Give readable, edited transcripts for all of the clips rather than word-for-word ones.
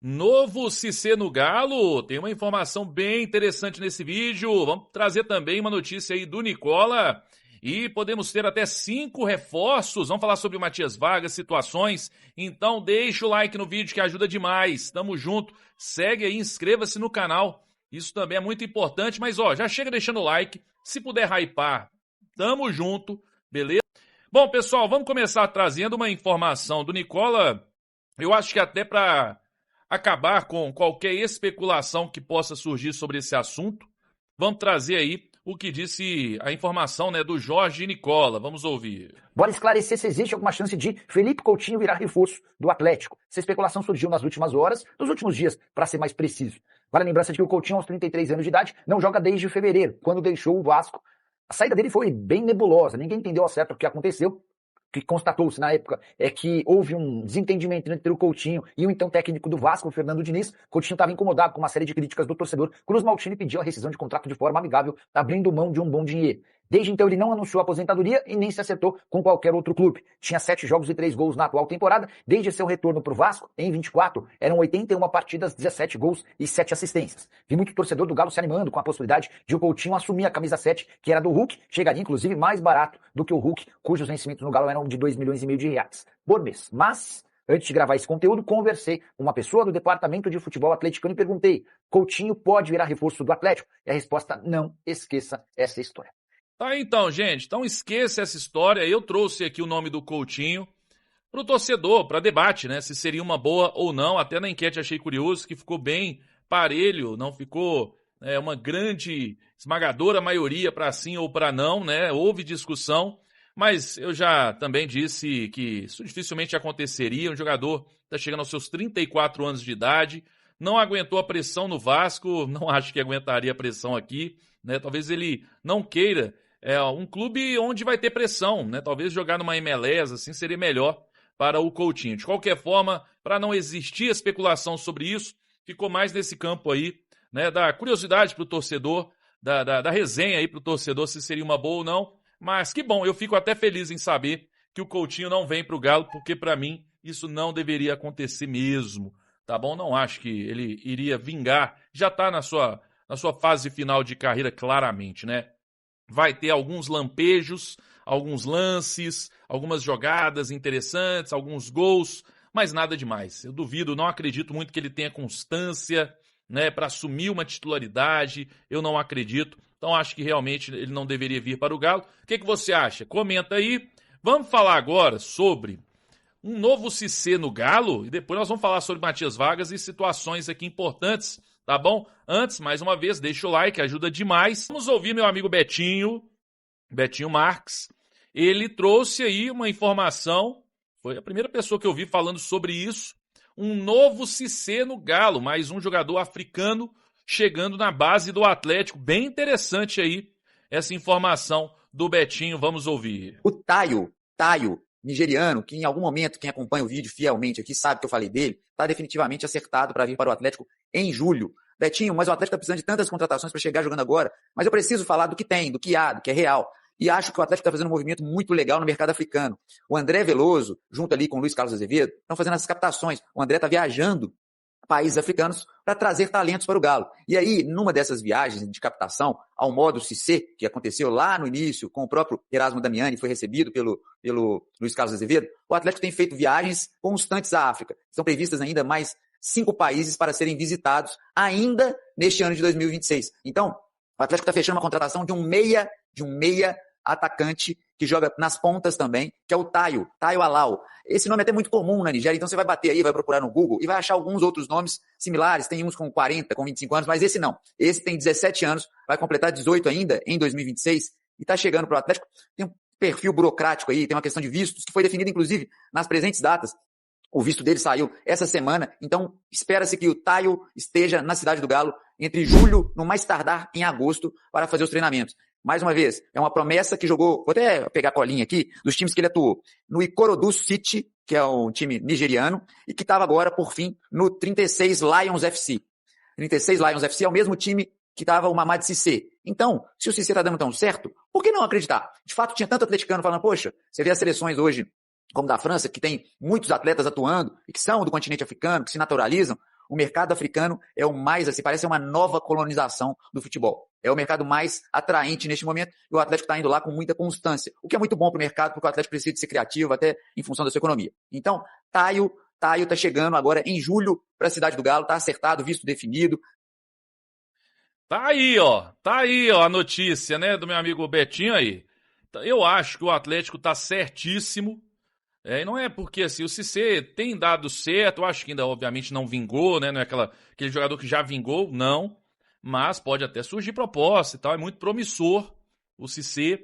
Novo Cissé no Galo, tem uma informação bem interessante nesse vídeo. Vamos trazer também uma notícia aí do Nicola e podemos ter até 5 reforços. Vamos falar sobre o Matias Vargas, situações. Então deixa o like no vídeo que ajuda demais. Tamo junto, segue aí, inscreva-se no canal. Isso também é muito importante, mas ó, já chega deixando o like. Se puder hypar, tamo junto, beleza? Bom, pessoal, vamos começar trazendo uma informação do Nicola. Eu acho que até para acabar com qualquer especulação que possa surgir sobre esse assunto, vamos trazer aí o que disse a informação, né, do Jorge Nicola. Vamos ouvir. Bora esclarecer se existe alguma chance de Felipe Coutinho virar reforço do Atlético. Essa especulação surgiu nas últimas horas, nos últimos dias, para ser mais preciso. Vale a lembrança de que o Coutinho, aos 33 anos de idade, não joga desde fevereiro, quando deixou o Vasco. A saída dele foi bem nebulosa, ninguém entendeu ao certo o que aconteceu. O que constatou-se na época é que houve um desentendimento entre o Coutinho e o então técnico do Vasco, o Fernando Diniz. Coutinho estava incomodado com uma série de críticas do torcedor. Cruz Maltini pediu a rescisão de contrato de forma amigável, abrindo mão de um bom dinheiro. Desde então ele não anunciou a aposentadoria e nem se acertou com qualquer outro clube. Tinha 7 jogos e 3 gols na atual temporada. Desde seu retorno para o Vasco, em 24, eram 81 partidas, 17 gols e 7 assistências. Vi muito torcedor do Galo se animando com a possibilidade de o Coutinho assumir a camisa 7, que era do Hulk, chegaria inclusive mais barato do que o Hulk, cujos vencimentos no Galo eram de 2,5 milhões de reais por mês. Mas, antes de gravar esse conteúdo, conversei com uma pessoa do departamento de futebol atleticano e perguntei: Coutinho pode virar reforço do Atlético? E a resposta: não esqueça essa história. Tá, então, gente, então esqueça essa história. Eu trouxe aqui o nome do Coutinho pro torcedor, para debate, né? Se seria uma boa ou não. Até na enquete achei curioso que ficou bem parelho, não ficou uma grande, esmagadora maioria para sim ou para não, né? Houve discussão, mas eu já também disse que isso dificilmente aconteceria. Um jogador está chegando aos seus 34 anos de idade, não aguentou a pressão no Vasco, não acho que aguentaria a pressão aqui, né? Talvez ele não queira um clube onde vai ter pressão, né? Talvez jogar numa MLS assim seria melhor para o Coutinho. De qualquer forma, para não existir especulação sobre isso, ficou mais nesse campo aí, né? Da curiosidade para o torcedor, da resenha aí para o torcedor se seria uma boa ou não. Mas que bom, eu fico até feliz em saber que o Coutinho não vem para o Galo, porque para mim isso não deveria acontecer mesmo, tá bom? Não acho que ele iria vingar, já está na sua fase final de carreira claramente, né? Vai ter alguns lampejos, alguns lances, algumas jogadas interessantes, alguns gols, mas nada demais. Eu duvido, não acredito muito que ele tenha constância, né, para assumir uma titularidade. Eu não acredito. Então acho que realmente ele não deveria vir para o Galo. O que você acha? Comenta aí. Vamos falar agora sobre um novo Cissé no Galo e depois nós vamos falar sobre Matias Vargas e situações aqui importantes. Tá bom? Antes, mais uma vez, deixa o like, ajuda demais. Vamos ouvir meu amigo Betinho Marques. Ele trouxe aí uma informação, foi a primeira pessoa que eu vi falando sobre isso. Um novo Cissé no Galo, mais um jogador africano chegando na base do Atlético. Bem interessante aí essa informação do Betinho, vamos ouvir. O Taio, nigeriano, que em algum momento, quem acompanha o vídeo fielmente aqui sabe que eu falei dele, está definitivamente acertado para vir para o Atlético em julho. Betinho, mas o Atlético está precisando de tantas contratações para chegar jogando agora, mas eu preciso falar do que tem, do que há, do que é real. E acho que o Atlético está fazendo um movimento muito legal no mercado africano. O André Veloso, junto ali com o Luiz Carlos Azevedo, estão fazendo essas captações. O André está viajando países africanos para trazer talentos para o Galo. E aí, numa dessas viagens de captação, ao modo Cissé, que aconteceu lá no início, com o próprio Erasmo Damiani, foi recebido pelo Luiz Carlos Azevedo, o Atlético tem feito viagens constantes à África. Estão previstas ainda mais 5 países para serem visitados ainda neste ano de 2026. Então, o Atlético está fechando uma contratação de um meia atacante que joga nas pontas também, que é o Taio Alau. Esse nome é até muito comum na Nigéria, então você vai bater aí, vai procurar no Google e vai achar alguns outros nomes similares. Tem uns com 40, com 25 anos, mas esse não. Esse tem 17 anos, vai completar 18 ainda em 2026 e está chegando para o Atlético. Tem um perfil burocrático aí, tem uma questão de vistos que foi definida inclusive nas presentes datas. O visto dele saiu essa semana, então espera-se que o Taio esteja na Cidade do Galo entre julho, no mais tardar em agosto, para fazer os treinamentos. Mais uma vez, é uma promessa que jogou, vou até pegar a colinha aqui, dos times que ele atuou. No Ikorodu City, que é um time nigeriano, e que estava agora, por fim, no 36 Lions FC. 36 Lions FC é o mesmo time que estava o Mamad Cissé. Então, se o Cissé está dando tão certo, por que não acreditar? De fato, tinha tanto atleticano falando, poxa, você vê as seleções hoje, como da França, que tem muitos atletas atuando, e que são do continente africano, que se naturalizam. O mercado africano é o mais, assim, parece uma nova colonização do futebol. É o mercado mais atraente neste momento e o Atlético está indo lá com muita constância, o que é muito bom para o mercado, porque o Atlético precisa de ser criativo, até em função da sua economia. Então, Taio está chegando agora em julho para a Cidade do Galo, está acertado, visto definido. Tá aí, ó, a notícia, né, do meu amigo Betinho aí. Eu acho que o Atlético tá certíssimo. E não é porque assim, o Cissé tem dado certo, eu acho que ainda obviamente não vingou, né? Não é aquele jogador que já vingou, não. Mas pode até surgir proposta e tal, é muito promissor o Cissé.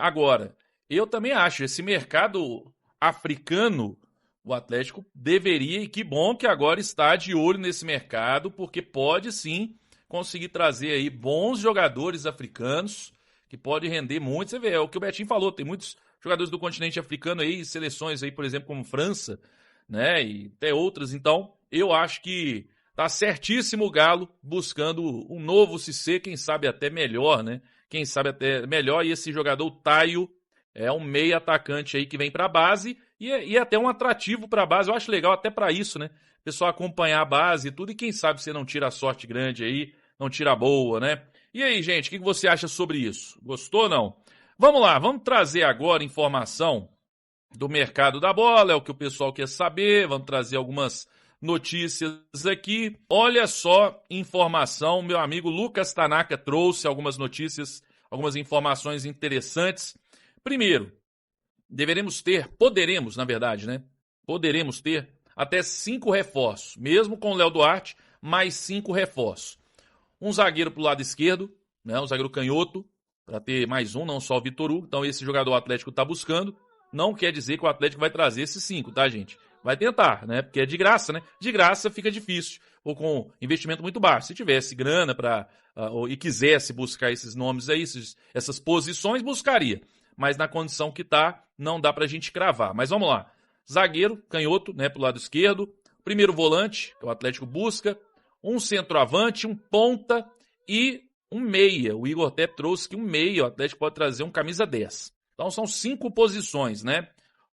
Agora, eu também acho, esse mercado africano, o Atlético deveria, e que bom que agora está de olho nesse mercado, porque pode sim conseguir trazer aí bons jogadores africanos, que pode render muito. Você vê, é o que o Betinho falou, tem muitos jogadores do continente africano aí, seleções aí, por exemplo, como França, né, e até outras. Então, eu acho que tá certíssimo o Galo buscando um novo Cissé, quem sabe até melhor, né? Quem sabe até melhor. E esse jogador, o Taio, é um meio atacante aí que vem pra base e é até um atrativo pra base. Eu acho legal até pra isso, né? O pessoal acompanhar a base e tudo. E quem sabe você não tira a sorte grande aí, não tira a boa, né? E aí, gente, o que você acha sobre isso? Gostou ou não? Vamos lá, vamos trazer agora informação do mercado da bola, é o que o pessoal quer saber, vamos trazer algumas notícias aqui. Olha só, informação, meu amigo Lucas Tanaka trouxe algumas notícias, algumas informações interessantes. Primeiro, poderemos, na verdade, né? Poderemos ter até 5 reforços, mesmo com o Léo Duarte, mais 5 reforços. Um zagueiro pro lado esquerdo, né? Um zagueiro canhoto, para ter mais um, não só o Vitor Hugo. Então esse jogador o Atlético está buscando. Não quer dizer que o Atlético vai trazer esses 5, tá, gente? Vai tentar, né? Porque é de graça, né? De graça fica difícil, ou com investimento muito baixo. Se tivesse grana e quisesse buscar esses nomes aí, essas posições, buscaria. Mas na condição que tá, não dá pra gente cravar. Mas vamos lá. Zagueiro, canhoto, né, pro lado esquerdo. Primeiro volante, que o Atlético busca. Um centroavante, um ponta e um meia. O Igor até trouxe que um meia, o Atlético pode trazer um camisa 10. Então são 5 posições, né?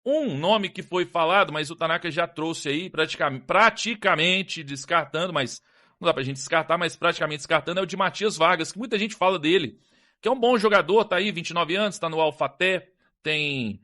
Um nome que foi falado, mas o Tanaka já trouxe aí, praticamente descartando, mas não dá pra gente descartar, mas praticamente descartando, é o de Matias Vargas, que muita gente fala dele, que é um bom jogador, tá aí, 29 anos, tá no Alfaté, tem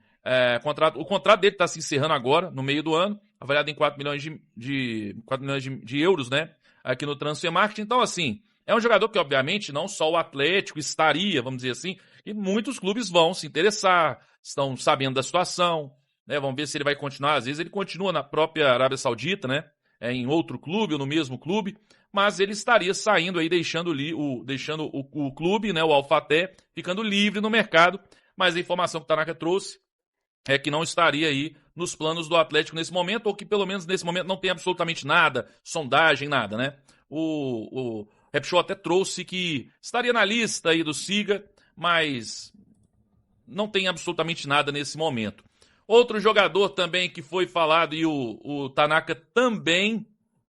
contrato, o contrato dele tá se encerrando agora, no meio do ano, avaliado em 4 milhões de euros, né? Aqui no Transfer Market. Então, assim, é um jogador que, obviamente, não só o Atlético estaria, vamos dizer assim, e muitos clubes vão se interessar, estão sabendo da situação, né? Vamos ver se ele vai continuar. Às vezes ele continua na própria Arábia Saudita, né? Em outro clube ou no mesmo clube, mas ele estaria saindo aí, deixando o clube, né? O Alfaté, ficando livre no mercado. Mas a informação que o Tanaka trouxe é que não estaria aí nos planos do Atlético nesse momento, ou que pelo menos nesse momento não tem absolutamente nada, sondagem, nada, né? O Rap Show até trouxe que estaria na lista aí do Siga, mas não tem absolutamente nada nesse momento. Outro jogador também que foi falado, e o Tanaka também,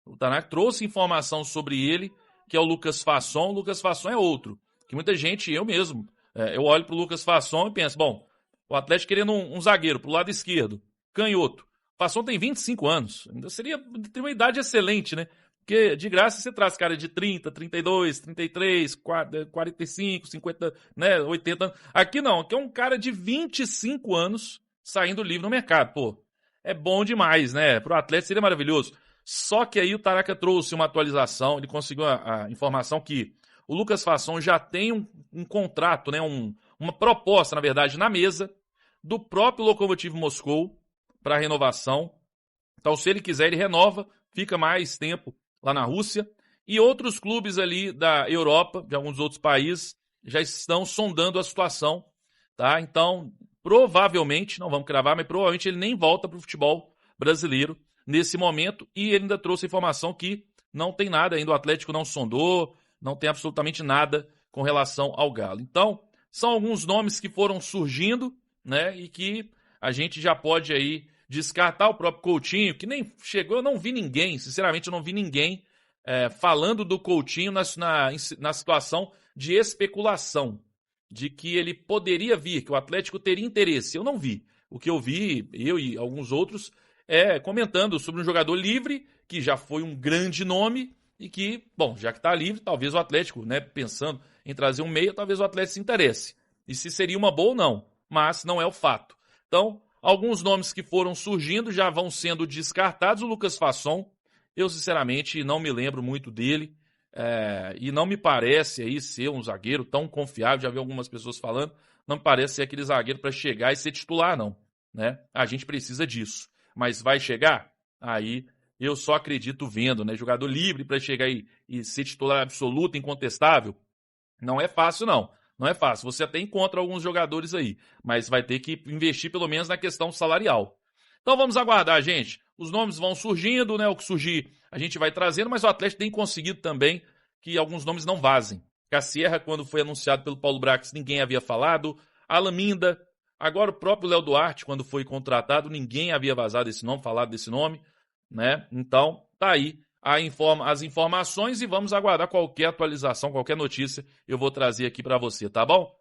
o Tanaka trouxe informação sobre ele, que é o Lucas Fasson. O Lucas Fasson é outro, que muita gente, eu mesmo, eu olho pro Lucas Fasson e penso, bom, o Atlético querendo um zagueiro pro lado esquerdo, canhoto. Fasson tem 25 anos, ainda tem uma idade excelente, né? Porque de graça você traz cara de 30, 32, 33, 45, 50, né, 80 anos. Aqui não, aqui é um cara de 25 anos saindo livre no mercado. Pô, é bom demais, né? Pro Atlético seria maravilhoso. Só que aí o Taraka trouxe uma atualização, ele conseguiu a informação que o Lucas Fasson já tem um contrato, né, uma proposta, na verdade, na mesa do próprio Lokomotiv Moscou para renovação. Então, se ele quiser, ele renova, fica mais tempo lá na Rússia. E outros clubes ali da Europa, de alguns outros países, já estão sondando a situação, tá? Então, provavelmente, não vamos cravar, mas provavelmente ele nem volta para o futebol brasileiro nesse momento. E ele ainda trouxe informação que não tem nada ainda, o Atlético não sondou, não tem absolutamente nada com relação ao Galo. Então, são alguns nomes que foram surgindo, né, e que a gente já pode aí descartar. O próprio Coutinho, que nem chegou, eu não vi ninguém, sinceramente eu não vi ninguém falando do Coutinho na situação de especulação, de que ele poderia vir, que o Atlético teria interesse. Eu não vi. O que eu vi, eu e alguns outros, comentando sobre um jogador livre que já foi um grande nome e que, bom, já que está livre, talvez o Atlético, né, pensando em trazer um meia, talvez o Atlético se interesse. E se seria uma boa ou não, mas não é o fato. Então, alguns nomes que foram surgindo já vão sendo descartados. O Lucas Fasson, eu sinceramente não me lembro muito dele, e não me parece aí ser um zagueiro tão confiável, já vi algumas pessoas falando, não me parece ser aquele zagueiro para chegar e ser titular, não. Né? A gente precisa disso. Mas vai chegar? Aí eu só acredito vendo, né? Jogador livre para chegar e ser titular absoluto, incontestável, não é fácil, não. Não é fácil. Você até encontra alguns jogadores aí, mas vai ter que investir pelo menos na questão salarial. Então vamos aguardar, gente. Os nomes vão surgindo, né? O que surgir a gente vai trazendo, mas o Atlético tem conseguido também que alguns nomes não vazem. Cassierra, quando foi anunciado pelo Paulo Brax, ninguém havia falado. Alan Minda, agora o próprio Léo Duarte, quando foi contratado, ninguém havia vazado esse nome, falado desse nome, né? Então, tá aí as informações e vamos aguardar qualquer atualização, qualquer notícia, eu vou trazer aqui para você, tá bom?